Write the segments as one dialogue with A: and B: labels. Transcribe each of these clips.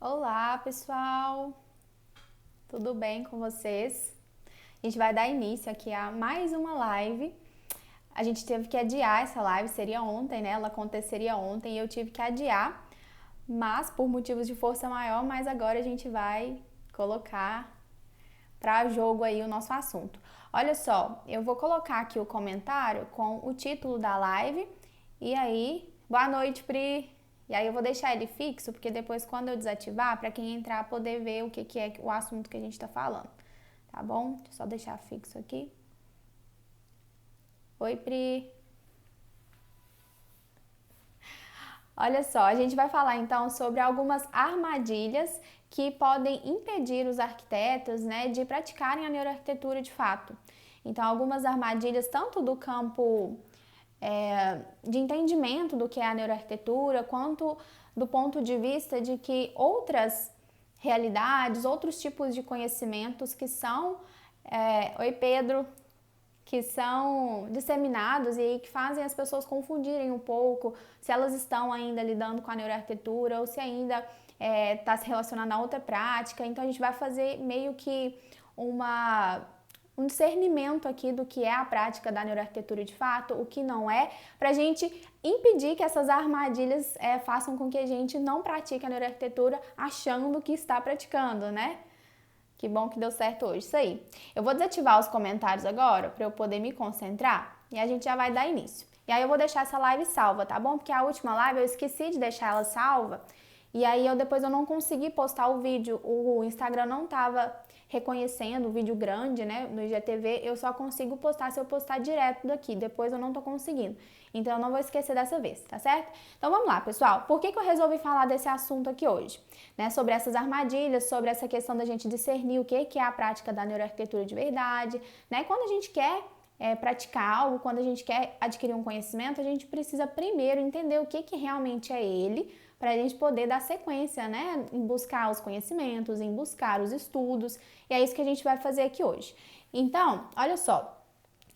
A: Olá, pessoal! Tudo bem com vocês? A gente vai dar início aqui a mais uma live. A gente teve que adiar essa live, seria ontem, né? Ela aconteceria ontem e eu tive que adiar, mas por motivos de força maior, mas agora a gente vai colocar para jogo aí o nosso assunto. Olha só, eu vou colocar aqui o comentário com o título da live e aí, boa noite, Pri. E aí eu vou deixar ele fixo, porque depois quando eu desativar, para quem entrar poder ver o que é o assunto que a gente está falando, tá bom? Deixa eu só deixar fixo aqui. Oi, Pri. Olha só, a gente vai falar então sobre algumas armadilhas que podem impedir os arquitetos, né, de praticarem a neuroarquitetura de fato. Então, algumas armadilhas tanto do campo de entendimento do que é a neuroarquitetura, quanto do ponto de vista de que outras realidades, outros tipos de conhecimentos que são, oi Pedro, que são disseminados e que fazem as pessoas confundirem um pouco se elas estão ainda lidando com a neuroarquitetura ou se ainda está se relacionando a outra prática. Então a gente vai fazer meio que um discernimento aqui do que é a prática da neuroarquitetura de fato, o que não é, para a gente impedir que essas armadilhas façam com que a gente não pratique a neuroarquitetura achando que está praticando, né? Que bom que deu certo hoje, isso aí. Eu vou desativar os comentários agora para eu poder me concentrar e a gente já vai dar início. E aí eu vou deixar essa live salva, tá bom? Porque a última live eu esqueci de deixar ela salva e aí depois eu não consegui postar o vídeo, o Instagram não tava reconhecendo o vídeo grande, né, no IGTV, eu só consigo postar se eu postar direto daqui, depois eu não tô conseguindo. Então eu não vou esquecer dessa vez, tá certo? Então vamos lá, pessoal. Por que eu resolvi falar desse assunto aqui hoje? Né, sobre essas armadilhas, sobre essa questão da gente discernir o que é a prática da neuroarquitetura de verdade, né? Quando a gente quer praticar algo, quando a gente quer adquirir um conhecimento, a gente precisa primeiro entender o que realmente é ele, para a gente poder dar sequência, né, em buscar os conhecimentos, em buscar os estudos, e é isso que a gente vai fazer aqui hoje. Então, olha só,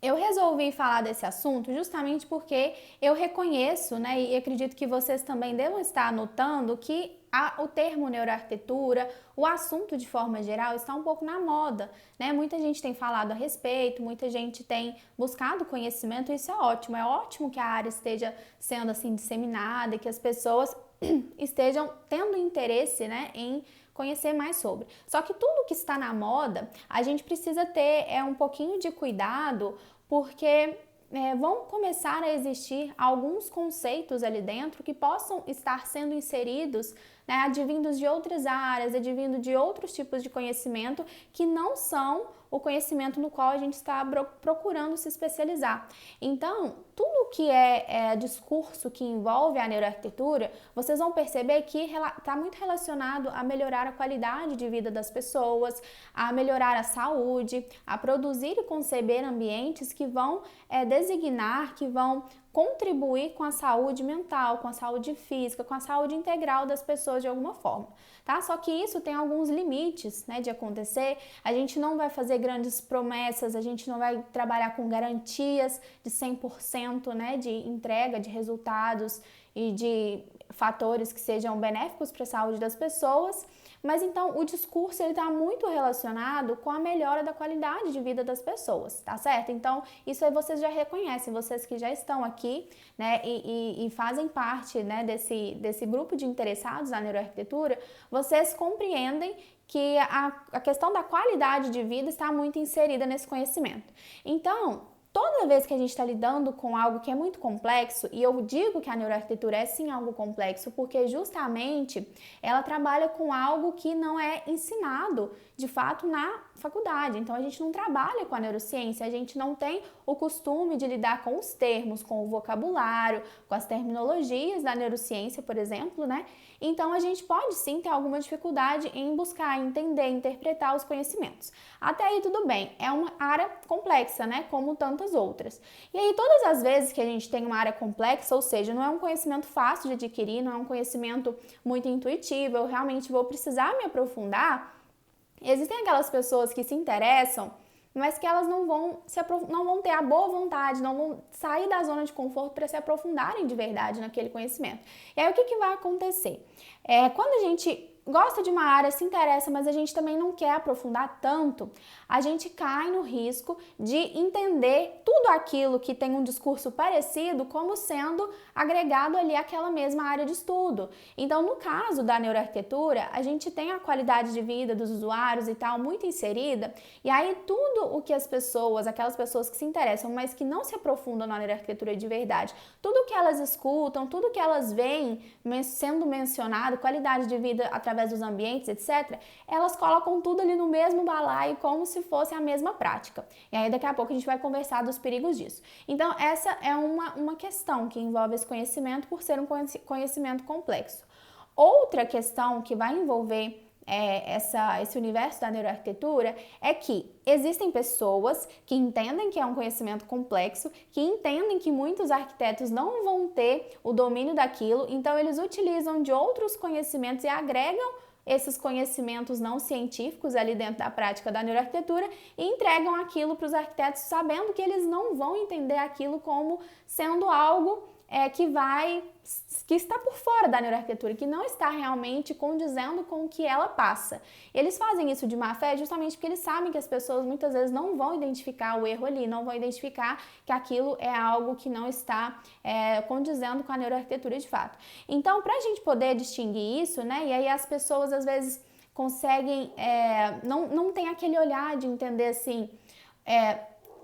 A: eu resolvi falar desse assunto justamente porque eu reconheço, né, e acredito que vocês também devam estar notando que o termo neuroarquitetura, o assunto de forma geral está um pouco na moda, né? Muita gente tem falado a respeito, muita gente tem buscado conhecimento, e isso é ótimo que a área esteja sendo assim disseminada e que as pessoas estejam tendo interesse, né, em conhecer mais sobre. Só que tudo que está na moda, a gente precisa ter um pouquinho de cuidado, porque vão começar a existir alguns conceitos ali dentro que possam estar sendo inseridos, né, advindos de outras áreas, advindo de outros tipos de conhecimento que não são o conhecimento no qual a gente está procurando se especializar. Então, tudo que é discurso que envolve a neuroarquitetura, vocês vão perceber que está muito relacionado a melhorar a qualidade de vida das pessoas, a melhorar a saúde, a produzir e conceber ambientes que vão designar, que vão contribuir com a saúde mental, com a saúde física, com a saúde integral das pessoas de alguma forma, tá? Só que isso tem alguns limites, né, de acontecer. A gente não vai fazer grandes promessas, a gente não vai trabalhar com garantias de 100%, né, de entrega de resultados e de fatores que sejam benéficos para a saúde das pessoas. Mas então o discurso está muito relacionado com a melhora da qualidade de vida das pessoas, tá certo? Então isso aí vocês já reconhecem, vocês que já estão aqui, né, e fazem parte, né, desse grupo de interessados na neuroarquitetura, vocês compreendem que a questão da qualidade de vida está muito inserida nesse conhecimento. Então, toda vez que a gente está lidando com algo que é muito complexo, e eu digo que a neuroarquitetura é sim algo complexo, porque justamente ela trabalha com algo que não é ensinado de fato na faculdade. Então a gente não trabalha com a neurociência, a gente não tem o costume de lidar com os termos, com o vocabulário, com as terminologias da neurociência, por exemplo, né? Então a gente pode sim ter alguma dificuldade em buscar, entender, interpretar os conhecimentos. Até aí tudo bem, é uma área complexa, né? Como tantas outras. E aí todas as vezes que a gente tem uma área complexa, ou seja, não é um conhecimento fácil de adquirir, não é um conhecimento muito intuitivo, eu realmente vou precisar me aprofundar, existem aquelas pessoas que se interessam, mas que elas não vão ter a boa vontade, não vão sair da zona de conforto para se aprofundarem de verdade naquele conhecimento. E aí o que vai acontecer? Quando a gente gosta de uma área, se interessa, mas a gente também não quer aprofundar tanto, a gente cai no risco de entender tudo aquilo que tem um discurso parecido como sendo agregado ali àquela mesma área de estudo. Então, no caso da neuroarquitetura, a gente tem a qualidade de vida dos usuários e tal muito inserida, e aí tudo o que as pessoas, aquelas pessoas que se interessam, mas que não se aprofundam na neuroarquitetura de verdade, tudo que elas escutam, tudo que elas veem sendo mencionado, qualidade de vida através dos ambientes, etc., elas colocam tudo ali no mesmo balaio como se fosse a mesma prática. E aí daqui a pouco a gente vai conversar dos perigos disso. Então essa é uma questão que envolve esse conhecimento por ser um conhecimento complexo. Outra questão que vai envolver esse universo da neuroarquitetura é que existem pessoas que entendem que é um conhecimento complexo, que entendem que muitos arquitetos não vão ter o domínio daquilo, então eles utilizam de outros conhecimentos e agregam esses conhecimentos não científicos ali dentro da prática da neuroarquitetura e entregam aquilo para os arquitetos sabendo que eles não vão entender aquilo como sendo algo que está por fora da neuroarquitetura, que não está realmente condizendo com o que ela passa. Eles fazem isso de má fé justamente porque eles sabem que as pessoas muitas vezes não vão identificar o erro ali, não vão identificar que aquilo é algo que não está condizendo com a neuroarquitetura de fato. Então, para a gente poder distinguir isso, né, e aí as pessoas às vezes conseguem, não tem aquele olhar de entender assim,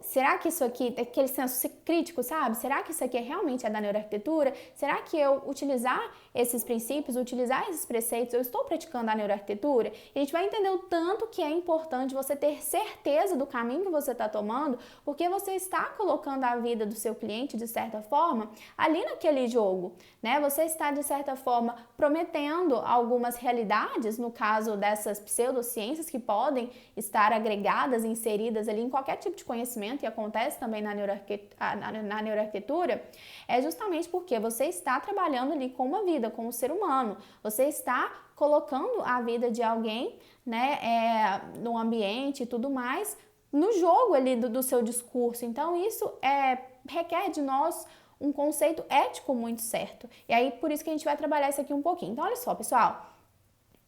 A: será que isso aqui, aquele senso crítico, sabe? Será que isso aqui realmente é da neuroarquitetura? Será que eu utilizar esses princípios, utilizar esses preceitos, eu estou praticando a neuroarquitetura? E a gente vai entender o tanto que é importante você ter certeza do caminho que você está tomando, porque você está colocando a vida do seu cliente, de certa forma, ali naquele jogo, né? Você está, de certa forma, prometendo algumas realidades, no caso dessas pseudociências que podem estar agregadas, inseridas ali em qualquer tipo de conhecimento, e acontece também na neuroarquitetura, é justamente porque você está trabalhando ali com uma vida, com um ser humano. Você está colocando a vida de alguém, né, no ambiente e tudo mais, no jogo ali do seu discurso. Então, isso requer de nós um conceito ético muito certo. E aí, por isso que a gente vai trabalhar isso aqui um pouquinho. Então, olha só, pessoal.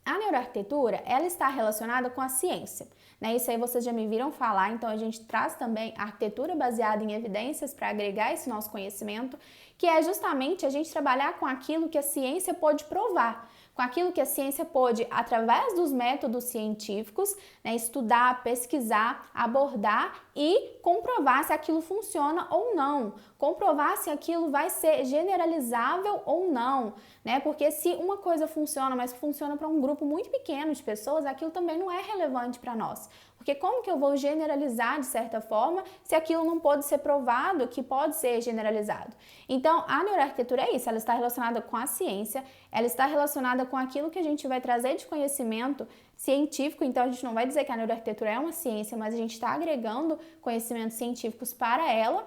A: A neuroarquitetura, ela está relacionada com a ciência, né? Isso aí vocês já me viram falar, então a gente traz também a arquitetura baseada em evidências para agregar esse nosso conhecimento, que é justamente a gente trabalhar com aquilo que a ciência pode provar, com aquilo que a ciência pode, através dos métodos científicos, né, estudar, pesquisar, abordar e comprovar se aquilo funciona ou não, comprovar se aquilo vai ser generalizável ou não, né? Porque se uma coisa funciona, mas funciona para um grupo muito pequeno de pessoas, aquilo também não é relevante para nós. Porque como que eu vou generalizar de certa forma se aquilo não pode ser provado que pode ser generalizado? Então, a neuroarquitetura é isso, ela está relacionada com a ciência, ela está relacionada com aquilo que a gente vai trazer de conhecimento científico, então a gente não vai dizer que a neuroarquitetura é uma ciência, mas a gente está agregando conhecimentos científicos para ela,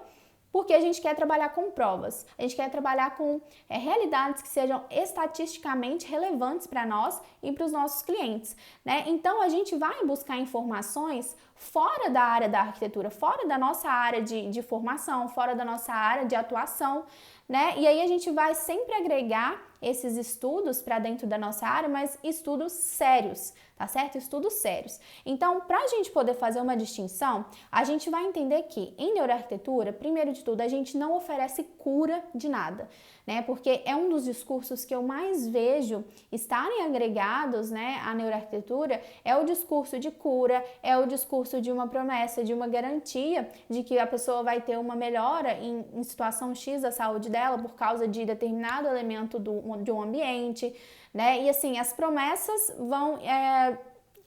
A: porque a gente quer trabalhar com provas, a gente quer trabalhar com realidades que sejam estatisticamente relevantes para nós e para os nossos clientes, né? Então a gente vai buscar informações fora da área da arquitetura, fora da nossa área de formação, fora da nossa área de atuação, né? E aí a gente vai sempre agregar esses estudos para dentro da nossa área, mas estudos sérios, tá certo? Estudos sérios. Então, para a gente poder fazer uma distinção, a gente vai entender que em neuroarquitetura, primeiro de tudo, a gente não oferece cura de nada, né? Porque é um dos discursos que eu mais vejo estarem agregados, né, à neuroarquitetura, é o discurso de cura, é o discurso de uma promessa, de uma garantia de que a pessoa vai ter uma melhora em situação X da saúde dela por causa de determinado elemento de um ambiente, né? E assim, as promessas vão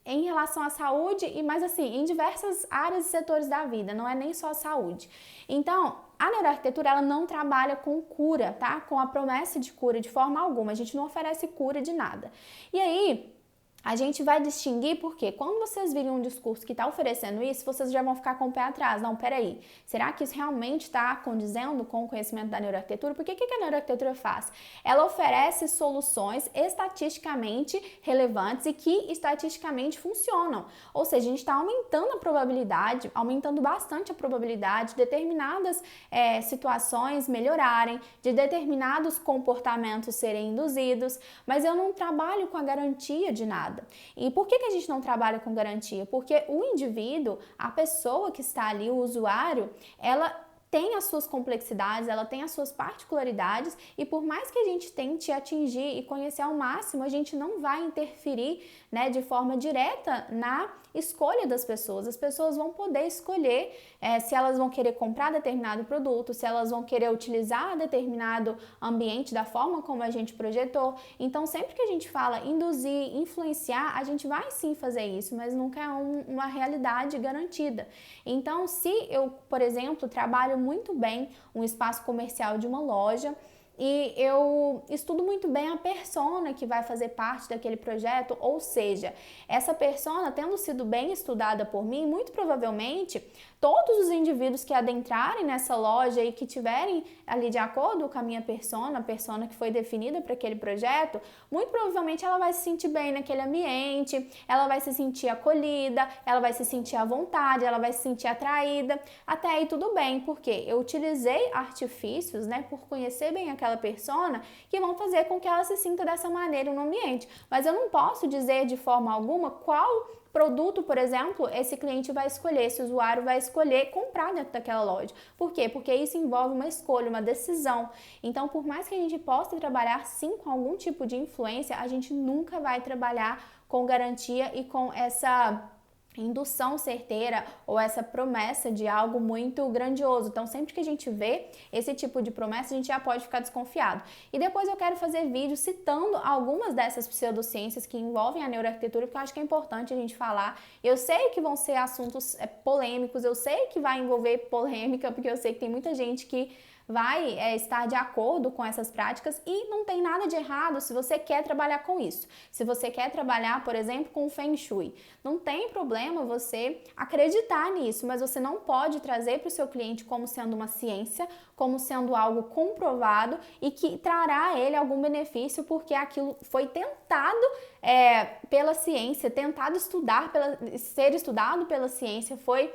A: em relação à saúde, mas assim, em diversas áreas e setores da vida, não é nem só a saúde. Então, a neuroarquitetura, ela não trabalha com cura, tá? Com a promessa de cura de forma alguma, a gente não oferece cura de nada. E aí, A gente vai distinguir porque quando vocês virem um discurso que está oferecendo isso, vocês já vão ficar com o pé atrás. Não, peraí, será que isso realmente está condizendo com o conhecimento da neuroarquitetura? Porque o que a neuroarquitetura faz? Ela oferece soluções estatisticamente relevantes e que estatisticamente funcionam. Ou seja, a gente está aumentando a probabilidade, aumentando bastante a probabilidade de determinadas situações melhorarem, de determinados comportamentos serem induzidos, mas eu não trabalho com a garantia de nada. E por que a gente não trabalha com garantia? Porque o indivíduo, a pessoa que está ali, o usuário, ela tem as suas complexidades, ela tem as suas particularidades e por mais que a gente tente atingir e conhecer ao máximo, a gente não vai interferir, né, de forma direta na escolha das pessoas. As pessoas vão poder escolher se elas vão querer comprar determinado produto, se elas vão querer utilizar determinado ambiente da forma como a gente projetou. Então, sempre que a gente fala induzir, influenciar, a gente vai sim fazer isso, mas nunca é uma realidade garantida. Então, se eu, por exemplo, trabalho muito bem um espaço comercial de uma loja, e eu estudo muito bem a persona que vai fazer parte daquele projeto, ou seja, essa persona tendo sido bem estudada por mim, muito provavelmente todos os indivíduos que adentrarem nessa loja e que tiverem ali de acordo com a minha persona, a persona que foi definida para aquele projeto, muito provavelmente ela vai se sentir bem naquele ambiente, ela vai se sentir acolhida, ela vai se sentir à vontade, ela vai se sentir atraída. Até aí tudo bem, porque eu utilizei artifícios, né, por conhecer bem aquela persona, que vão fazer com que ela se sinta dessa maneira no ambiente. Mas eu não posso dizer de forma alguma qual produto, por exemplo, esse cliente vai escolher, esse usuário vai escolher comprar dentro daquela loja. Por quê? Porque isso envolve uma escolha, uma decisão. Então, por mais que a gente possa trabalhar sim com algum tipo de influência, a gente nunca vai trabalhar com garantia e com essa indução certeira ou essa promessa de algo muito grandioso. Então, sempre que a gente vê esse tipo de promessa, a gente já pode ficar desconfiado. E depois eu quero fazer vídeo citando algumas dessas pseudociências que envolvem a neuroarquitetura, porque eu acho que é importante a gente falar. Eu sei que vão ser assuntos polêmicos, eu sei que vai envolver polêmica, porque eu sei que tem muita gente que vai estar de acordo com essas práticas e não tem nada de errado se você quer trabalhar com isso. Se você quer trabalhar, por exemplo, com o Feng Shui, não tem problema você acreditar nisso, mas você não pode trazer para o seu cliente como sendo uma ciência, como sendo algo comprovado e que trará a ele algum benefício porque aquilo foi tentado pela ciência, tentado ser estudado pela ciência, foi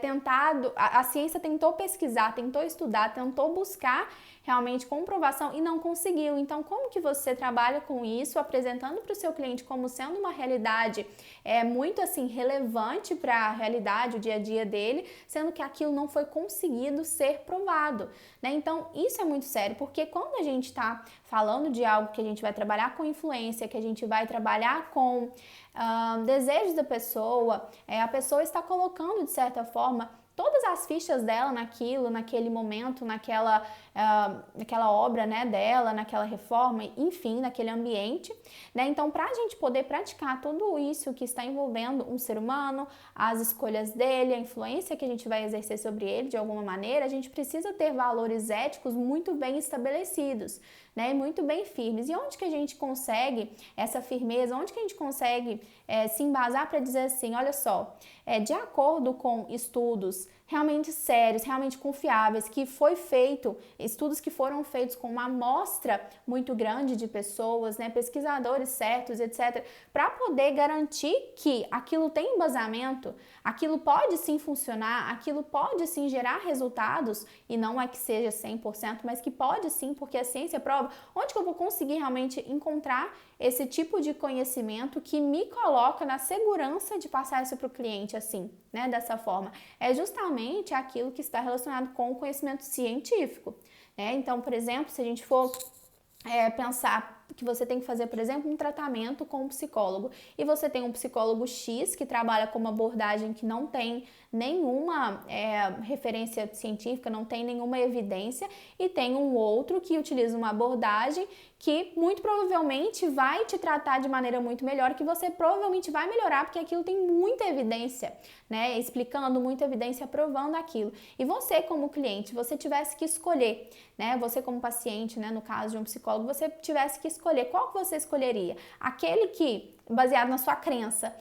A: tentado, a ciência tentou pesquisar, tentou estudar, tentou buscar realmente comprovação e não conseguiu. Então, como que você trabalha com isso, apresentando para o seu cliente como sendo uma realidade muito assim relevante para a realidade, o dia a dia dele, sendo que aquilo não foi conseguido ser provado, né? Então, isso é muito sério, porque quando a gente está falando de algo que a gente vai trabalhar com influência, que a gente vai trabalhar com desejos da pessoa, a pessoa está colocando, de certa forma, todas as fichas dela naquilo, naquele momento, naquela obra, né, dela, naquela reforma, enfim, naquele ambiente, né? Então, para a gente poder praticar tudo isso que está envolvendo um ser humano, as escolhas dele, a influência que a gente vai exercer sobre ele de alguma maneira, a gente precisa ter valores éticos muito bem estabelecidos, né, muito bem firmes. E onde que a gente consegue essa firmeza? Onde que a gente consegue se embasar para dizer assim, olha só, de acordo com estudos realmente sérios, realmente confiáveis, que foi feito, estudos que foram feitos com uma amostra muito grande de pessoas, né, pesquisadores certos, etc., para poder garantir que aquilo tem embasamento, aquilo pode sim funcionar, aquilo pode sim gerar resultados, e não é que seja 100%, mas que pode sim, porque a ciência prova. Onde que eu vou conseguir realmente encontrar esse tipo de conhecimento que me coloca na segurança de passar isso para o cliente assim, né, dessa forma? É justamente aquilo que está relacionado com o conhecimento científico, né? Então, por exemplo, se a gente for pensar que você tem que fazer, por exemplo, um tratamento com um psicólogo e você tem um psicólogo X que trabalha com uma abordagem que não tem nenhuma referência científica, não tem nenhuma evidência, e tem um outro que utiliza uma abordagem que muito provavelmente vai te tratar de maneira muito melhor, que você provavelmente vai melhorar porque aquilo tem muita evidência, né, explicando, muita evidência provando aquilo. E você como cliente, você tivesse que escolher, né, você como paciente, né, no caso de um psicólogo, você tivesse que escolher, qual que você escolheria? Aquele que baseado na sua crença,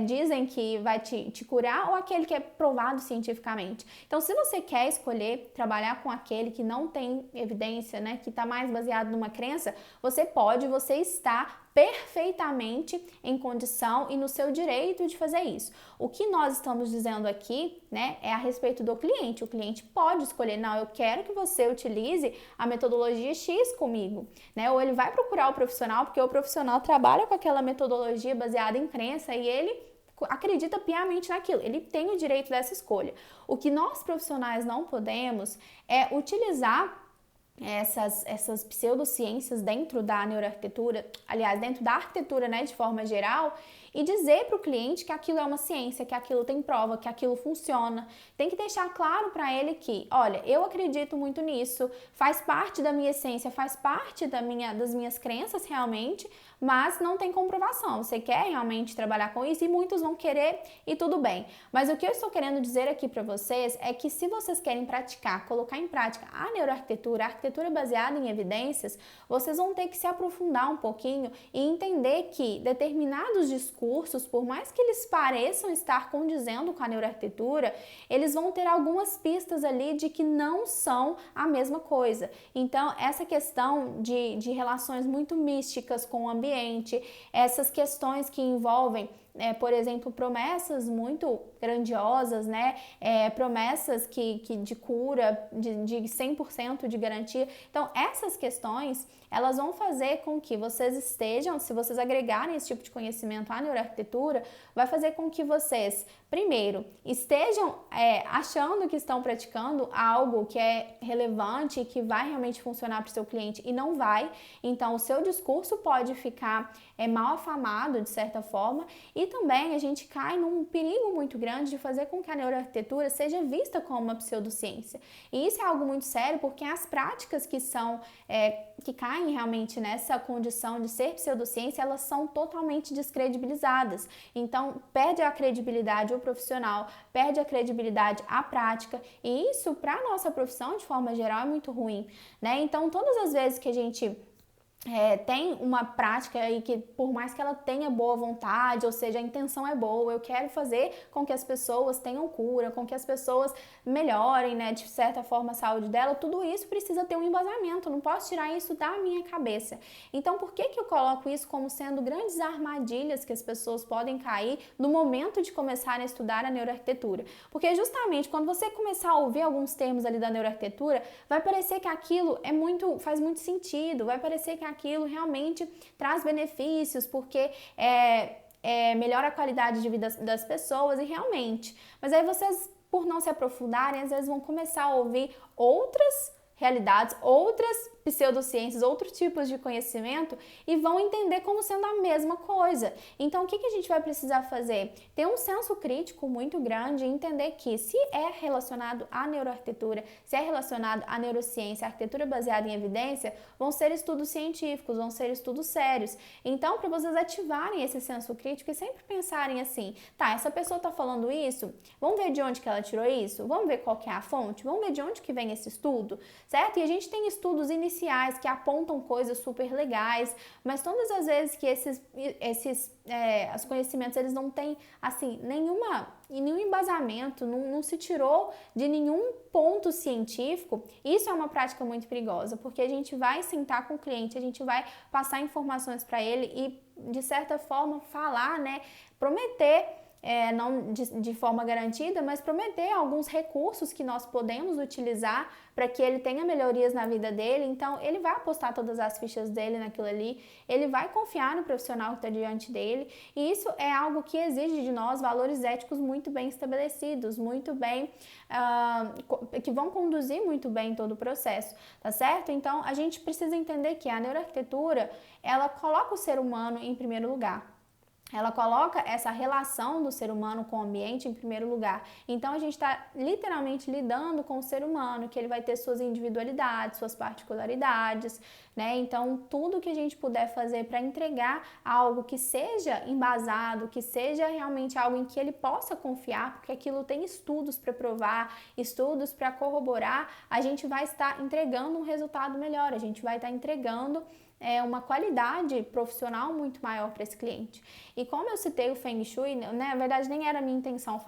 A: dizem que vai te curar, ou aquele que é provado cientificamente. Então, se você quer escolher trabalhar com aquele que não tem evidência, né, que está mais baseado numa crença, você está perfeitamente em condição e no seu direito de fazer isso. O que nós estamos dizendo aqui, né, é a respeito do cliente. O cliente pode escolher, não, eu quero que você utilize a metodologia X comigo, né? Ou ele vai procurar o profissional, porque o profissional trabalha com aquela metodologia baseada em crença e ele acredita piamente naquilo, ele tem o direito dessa escolha. O que nós profissionais não podemos é utilizar essas pseudociências dentro da neuroarquitetura, aliás, dentro da arquitetura, né, de forma geral, e dizer para o cliente que aquilo é uma ciência, que aquilo tem prova, que aquilo funciona. Tem que deixar claro para ele que, olha, eu acredito muito nisso, faz parte da minha essência, faz parte das minhas crenças realmente, mas não tem comprovação. Você quer realmente trabalhar com isso e muitos vão querer e tudo bem. Mas o que eu estou querendo dizer aqui para vocês é que se vocês querem praticar, colocar em prática a neuroarquitetura, a arquitetura baseada em evidências, vocês vão ter que se aprofundar um pouquinho e entender que determinados discursos, por mais que eles pareçam estar condizendo com a neuroarquitetura, eles vão ter algumas pistas ali de que não são a mesma coisa. Então, essa questão de relações muito místicas com o ambiente, essas questões que envolvem, por exemplo, promessas muito grandiosas, né? Promessas de cura, de 100% de garantia. Então, essas questões, elas vão fazer com que vocês estejam, se vocês agregarem esse tipo de conhecimento à neuroarquitetura, vai fazer com que vocês, primeiro, estejam achando que estão praticando algo que é relevante e que vai realmente funcionar para o seu cliente e não vai. Então, o seu discurso pode ficar mal afamado, de certa forma, e também a gente cai num perigo muito grande de fazer com que a neuroarquitetura seja vista como uma pseudociência. E isso é algo muito sério, porque as práticas que caem realmente nessa condição de ser pseudociência, elas são totalmente descredibilizadas. Então, perde a credibilidade o profissional, perde a credibilidade a prática, e isso, para a nossa profissão, de forma geral, é muito ruim, né? Então, todas as vezes que a gente tem uma prática aí que, por mais que ela tenha boa vontade, ou seja, a intenção é boa, eu quero fazer com que as pessoas tenham cura, com que as pessoas melhorem, né, de certa forma a saúde dela, tudo isso precisa ter um embasamento, não posso tirar isso da minha cabeça. Então, por que eu coloco isso como sendo grandes armadilhas que as pessoas podem cair no momento de começar a estudar a neuroarquitetura? Porque justamente quando você começar a ouvir alguns termos ali da neuroarquitetura, vai parecer que aquilo faz muito sentido, vai parecer que aquilo realmente traz benefícios, porque melhora a qualidade de vida das pessoas, e realmente. Mas aí vocês, por não se aprofundarem, às vezes vão começar a ouvir outras realidades, outras pseudociências, outros tipos de conhecimento, e vão entender como sendo a mesma coisa. Então, o que a gente vai precisar fazer? Ter um senso crítico muito grande e entender que, se é relacionado à neuroarquitetura, se é relacionado à neurociência, à arquitetura baseada em evidência, vão ser estudos científicos, vão ser estudos sérios. Então, para vocês ativarem esse senso crítico e sempre pensarem assim, tá, essa pessoa está falando isso, vamos ver de onde que ela tirou isso? Vamos ver qual que é a fonte? Vamos ver de onde que vem esse estudo? Certo? E a gente tem estudos iniciais que apontam coisas super legais, mas todas as vezes que os conhecimentos eles não têm assim nenhum embasamento, não se tirou de nenhum ponto científico, isso é uma prática muito perigosa, porque a gente vai sentar com o cliente, a gente vai passar informações para ele e, de certa forma, falar, né, prometer, não de forma garantida, mas prometer alguns recursos que nós podemos utilizar para que ele tenha melhorias na vida dele. Então, ele vai apostar todas as fichas dele naquilo ali, ele vai confiar no profissional que está diante dele, e isso é algo que exige de nós valores éticos muito bem estabelecidos, muito bem, que vão conduzir muito bem todo o processo, tá certo? Então, a gente precisa entender que a neuroarquitetura, ela coloca o ser humano em primeiro lugar. Ela coloca essa relação do ser humano com o ambiente em primeiro lugar. Então, a gente está literalmente lidando com o ser humano, que ele vai ter suas individualidades, suas particularidades, né? Então, tudo que a gente puder fazer para entregar algo que seja embasado, que seja realmente algo em que ele possa confiar, porque aquilo tem estudos para provar, estudos para corroborar, a gente vai estar entregando um resultado melhor, a gente vai estar entregando uma qualidade profissional muito maior para esse cliente. E como eu citei o Feng Shui, né, na verdade nem era a minha intenção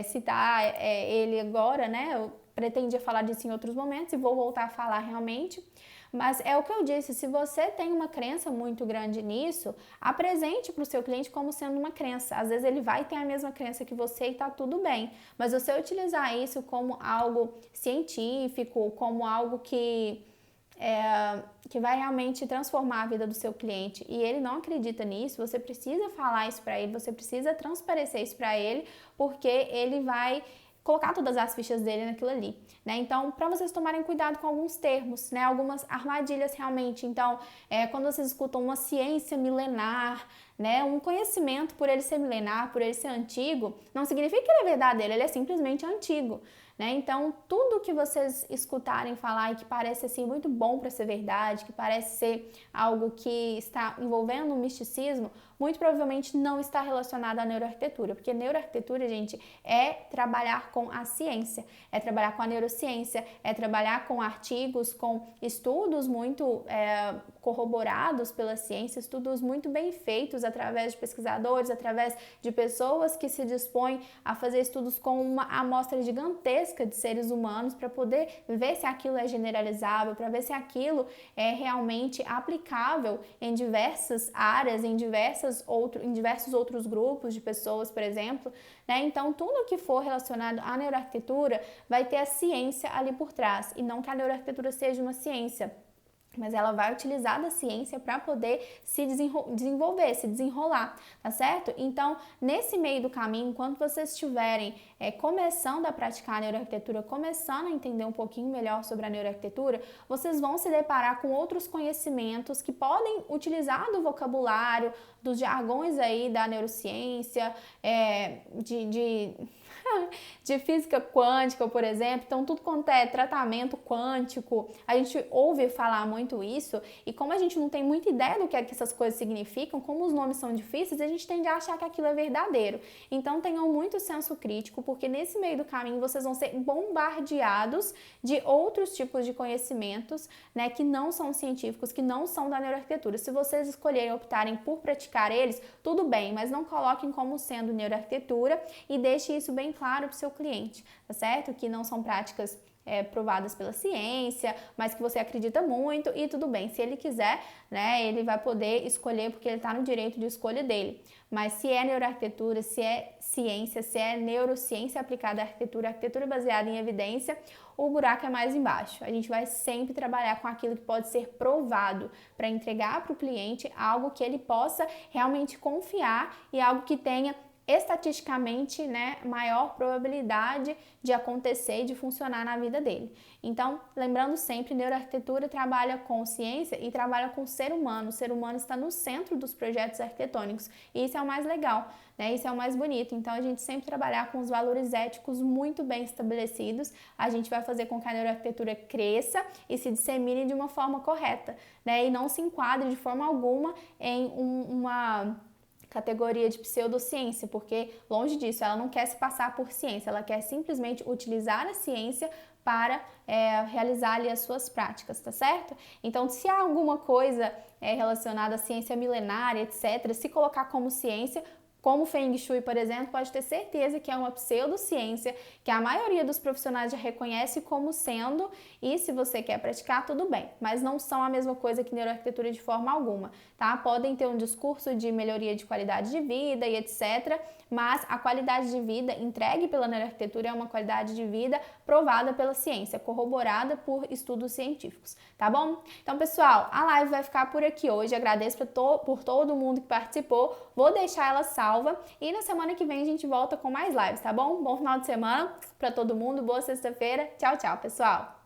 A: citar ele agora, né? Eu pretendia falar disso em outros momentos e vou voltar a falar realmente. Mas é o que eu disse, se você tem uma crença muito grande nisso, apresente para o seu cliente como sendo uma crença. Às vezes ele vai ter a mesma crença que você e tá tudo bem. Mas você utilizar isso como algo científico, como algo que vai realmente transformar a vida do seu cliente e ele não acredita nisso, você precisa falar isso para ele, você precisa transparecer isso para ele, porque ele vai colocar todas as fichas dele naquilo ali, né? Então, para vocês tomarem cuidado com alguns termos, né? Algumas armadilhas realmente. Então, quando vocês escutam uma ciência milenar, né? Um conhecimento, por ele ser milenar, por ele ser antigo, não significa que ele é verdadeiro, ele é simplesmente antigo, né? Então, tudo que vocês escutarem falar e que parece assim muito bom para ser verdade, que parece ser algo que está envolvendo um misticismo, muito provavelmente não está relacionado à neuroarquitetura, porque neuroarquitetura, gente, é trabalhar com a ciência, é trabalhar com a neurociência, é trabalhar com artigos, com estudos muito corroborados pela ciência, estudos muito bem feitos através de pesquisadores, através de pessoas que se dispõem a fazer estudos com uma amostra gigantesca de seres humanos para poder ver se aquilo é generalizável, para ver se aquilo é realmente aplicável em diversas áreas, em diversos outros grupos de pessoas, por exemplo, né? Então, tudo que for relacionado à neuroarquitetura vai ter a ciência ali por trás, e não que a neuroarquitetura seja uma ciência, mas ela vai utilizar da ciência para poder se desenvolver, se desenrolar, tá certo? Então, nesse meio do caminho, enquanto vocês estiverem começando a praticar a neuroarquitetura, começando a entender um pouquinho melhor sobre a neuroarquitetura, vocês vão se deparar com outros conhecimentos que podem utilizar do vocabulário, dos jargões aí da neurociência, de física quântica, por exemplo. Então, tudo quanto é tratamento quântico, a gente ouve falar muito isso, e como a gente não tem muita ideia do que é que essas coisas significam, como os nomes são difíceis, a gente tende a achar que aquilo é verdadeiro. Então, tenham muito senso crítico, porque nesse meio do caminho vocês vão ser bombardeados de outros tipos de conhecimentos, né, que não são científicos, que não são da neuroarquitetura. Se vocês escolherem optarem por praticar eles, tudo bem, mas não coloquem como sendo neuroarquitetura e deixe isso bem claro para o seu cliente, tá certo? Que não são práticas provadas pela ciência, mas que você acredita muito, e tudo bem. Se ele quiser, né, ele vai poder escolher, porque ele está no direito de escolha dele. Mas se é neuroarquitetura, se é ciência, se é neurociência aplicada à arquitetura, arquitetura baseada em evidência, o buraco é mais embaixo. A gente vai sempre trabalhar com aquilo que pode ser provado para entregar para o cliente algo que ele possa realmente confiar e algo que tenha estatisticamente, né, maior probabilidade de acontecer e de funcionar na vida dele. Então, lembrando sempre, neuroarquitetura trabalha com ciência e trabalha com o ser humano. O ser humano está no centro dos projetos arquitetônicos, e isso é o mais legal, né? Isso é o mais bonito. Então, a gente sempre trabalhar com os valores éticos muito bem estabelecidos, a gente vai fazer com que a neuroarquitetura cresça e se dissemine de uma forma correta, né? E não se enquadre de forma alguma em uma categoria de pseudociência, porque longe disso, ela não quer se passar por ciência, ela quer simplesmente utilizar a ciência para realizar ali as suas práticas, tá certo? Então, se há alguma coisa relacionada à ciência milenária, etc., se colocar como ciência, como o Feng Shui, por exemplo, pode ter certeza que é uma pseudociência, que a maioria dos profissionais já reconhece como sendo, e se você quer praticar, tudo bem, mas não são a mesma coisa que neuroarquitetura de forma alguma, tá? Podem ter um discurso de melhoria de qualidade de vida e etc., mas a qualidade de vida entregue pela neuroarquitetura é uma qualidade de vida provada pela ciência, corroborada por estudos científicos, tá bom? Então, pessoal, a live vai ficar por aqui hoje. Agradeço por todo mundo que participou. Vou deixar ela salva e na semana que vem a gente volta com mais lives, tá bom? Bom final de semana para todo mundo, boa sexta-feira. Tchau, tchau, pessoal!